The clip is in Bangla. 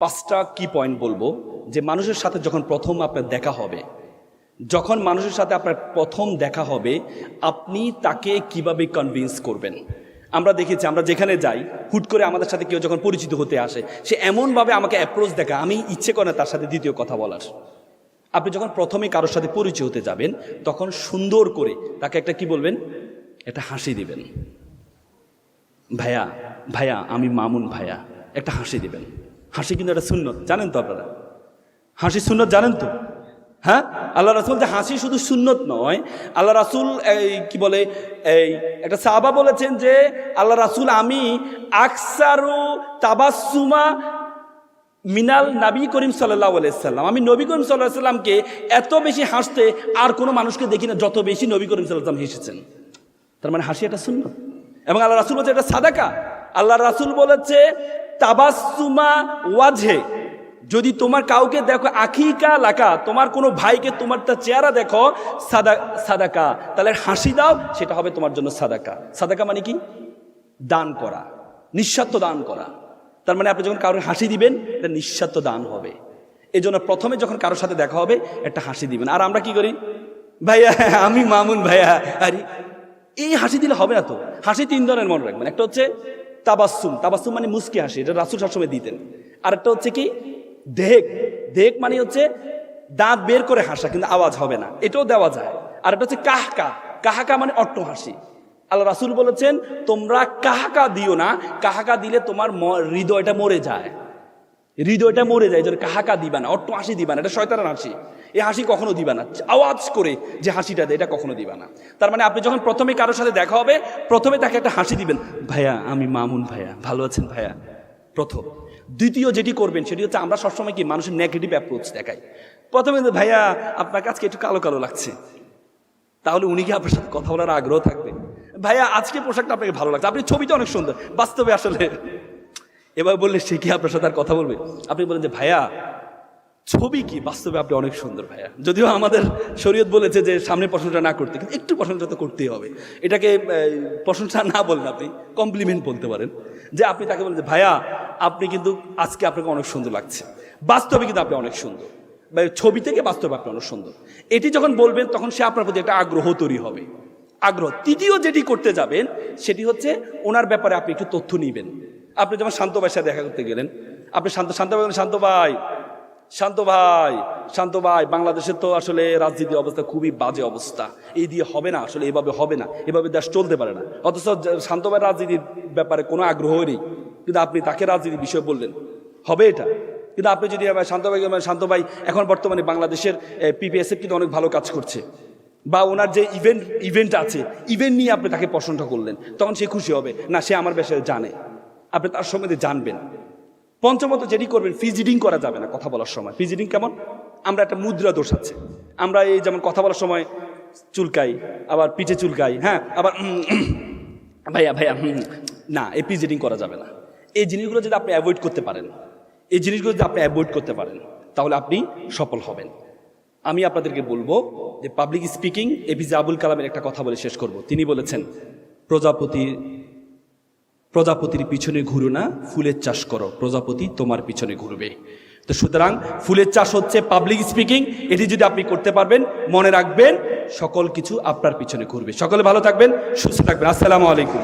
পাঁচটা কি পয়েন্ট বলবো যে মানুষের সাথে যখন প্রথম আপনার দেখা হবে, যখন মানুষের সাথে আপনার প্রথম দেখা হবে আপনি তাকে কিভাবে কনভিন্স করবেন। আমরা দেখেছি, আমরা যেখানে যাই হুট করে আমাদের সাথে কেউ যখন পরিচিত হতে আসে সে এমনভাবে আমাকে অ্যাপ্রোচ দেখা, আমি ইচ্ছে করে না তার সাথে দ্বিতীয় কথা বলার। আপনি যখন প্রথমে কারোর সাথে পরিচয় হতে যাবেন তখন সুন্দর করে তাকে একটা কি বলবেন, একটা হাসি দিবেন। ভাইয়া ভাইয়া আমি মামুন ভাইয়া, একটা হাসি দিবেন। হাসি কিন্তু একটা সুন্নত, জানেন তো আপনারা? হাসি সুন্নত জানেন তো? হ্যাঁ, আল্লাহ রাসূল যে হাসি শুধু সুন্নত নয়, আল্লাহ রাসূল কি বলে, একটা সাহাবা বলেছেন যে আল্লাহ রাসূল আমি আকসারু তাবাসসুমা মিনাল নবী করিম সাল্লাল্লাহু আলাইহি সাল্লাম, আমি নবী করিম সাল্লাল্লাহু আলাইহি সাল্লামকে এত বেশি হাসতে আর কোনো মানুষকে দেখি না যত বেশি নবী করিম সাল্লাল্লাহু আলাইহি সাল্লাম হেসেছেন। তার মানে হাসি একটা সুন্নত। এবং আল্লাহ রাসূল বলছে এটা সাদাকা। আল্লাহ রাসূল বলেছে তাবাসসুমা ওয়াজহে, যদি তোমার কাউকে দেখো আখিকা লাকা, তোমার কোনো ভাইকে তোমার তার চেহারা দেখো সাদাকা, তাহলে হাসি দাও, সেটা হবে তোমার জন্য সাদাকা। সাদাকা মানে কি? দান করা, নিঃস্বার্থ দান করা। তার মানে আপনি যখন কারোর হাসি দিবেন এটা নিঃস্বার্থ দান হবে। এই জন্য প্রথমে যখন কারোর সাথে দেখা হবে একটা হাসি দিবেন। আর আমরা কি করি, ভাইয়া আমি মামুন ভাইয়া, আরে এই হাসি দিলে হবে না তো। হাসি তিন ধরনের মনে রাখবেন। একটা হচ্ছে তাবাসসুম, তাবাসসুম মানে মুস্কি হাসি, এটা রাসূল সবসময় দিতেন। আরেকটা হচ্ছে কি দেহেক, দেহেক মানে হচ্ছে দাঁত বের করে হাসা কিন্তু আওয়াজ হবে না, এটাও দেওয়া যায়। আর একটা হচ্ছে কাহকা, কাহাকা মানে অট্ট হাসি। আল্লাহ রাসূল বলেছেন তোমরা কাহাকা দিও না, কাহাকা দিলে তোমার হৃদয়টা মরে যায়, হৃদয়টা মরে যায়। যেন কাহাকা দিবা না, অট্ট হাসি দিবা না, এটা শয়তানের হাসি। এই হাসি কখনো দিবা না, আওয়াজ করে যে হাসিটা দেয় এটা কখনো দিবা না। তার মানে আপনি যখন প্রথমে কারোর সাথে দেখা হবে প্রথমে তাকে একটা হাসি দিবেন, ভাইয়া আমি মামুন ভাইয়া, ভালো আছেন ভাইয়া, প্রথম। দ্বিতীয় যেটি করবেন সেটি হচ্ছে আমরা সবসময় কি মানুষের নেগেটিভ অ্যাপ্রোচ দেখাই। প্রথমে ভাইয়া আপনার কাছে একটু কালো কালো লাগছে, তাহলে উনি কি আপনার সাথে কথা বলার আগ্রহ থাকবে? ভাইয়া আজকে পোশাকটা আপনাকে ভালো লাগছে, আপনি ছবিটা অনেক সুন্দর, বাস্তবে আসলে এবার বললে সে কি আপনার সাথে আর কথা বলবে? আপনি বলেন যে ভাইয়া ছবি কি, বাস্তবে আপনি অনেক সুন্দর ভাইয়া। যদিও আমাদের শরীয়ত বলেছে যে সামনে প্রশংসা না করতে, কিন্তু একটু প্রশংসা তো করতেই হবে। এটাকে প্রশংসা না বলেন, আপনি কমপ্লিমেন্ট বলতে পারেন। যে আপনি তাকে বলেন যে ভাইয়া আপনি কিন্তু আজকে আপনাকে অনেক সুন্দর লাগছে, বাস্তবে কিন্তু আপনি অনেক সুন্দর, ছবি থেকে বাস্তবে আপনি অনেক সুন্দর। এটি যখন বলবেন তখন সে আপনার প্রতি একটা আগ্রহ তৈরি হবে, আগ্রহ। তৃতীয় যেটি করতে যাবেন সেটি হচ্ছে ওনার ব্যাপারে আপনি একটু তথ্য নিবেন। আপনি যেমন শান্ত ভাইয়ের সাথে দেখা করতে গেলেন, আপনি শান্ত ভাই বাংলাদেশের তো আসলে রাজনীতির অবস্থা খুবই বাজে অবস্থা, এই দিয়ে হবে না, আসলে এভাবে হবে না, এভাবে দেশ চলতে পারে না। অথচ শান্ত ভাই রাজনীতির ব্যাপারে কোনো আগ্রহ নেই, কিন্তু আপনি তাকে রাজনীতির বিষয় বললেন, হবে এটা? কিন্তু আপনি যদি শান্ত ভাই এখন বর্তমানে বাংলাদেশের পিপিএসএফ কিন্তু অনেক ভালো কাজ করছে, বা ওনার যে ইভেন্ট আছে, ইভেন্ট নিয়ে আপনি তাকে প্রশংসা করলেন, তখন সে খুশি হবে, না সে আমার বিষয়ে জানে, আপনি তার সম্বন্ধে জানবেন। পঞ্চমত যেটি করবেন, ফিজিটিং করা যাবে না কথা বলার সময়। ফিজিটিং কেমন? আমরা একটা মুদ্রা দোষ আছে, আমরা এই যেমন কথা বলার সময় চুলকাই, আবার পিঠে চুলকাই, হ্যাঁ, আবার ভাইয়া ভাইয়া না, এই ফিজিটিং করা যাবে না। এই জিনিসগুলো যদি আপনি অ্যাভয়েড করতে পারেন, তাহলে আপনি সফল হবেন। আমি আপনাদেরকে বলবো যে পাবলিক স্পিকিং, এপিজে আবুল কালামের একটা কথা বলে শেষ করব। তিনি বলেছেন প্রজাপতির পিছনে ঘুরো না, ফুলের চাষ করো, প্রজাপতি তোমার পিছনে ঘুরবে। তো সুতরাং ফুলের চাষ হচ্ছে পাবলিক স্পিকিং, এটি যদি আপনি করতে পারবেন মনে রাখবেন সকল কিছু আপনার পিছনে ঘুরবে। সকলে ভালো থাকবেন, সুস্থ থাকবেন। আসসালামু আলাইকুম।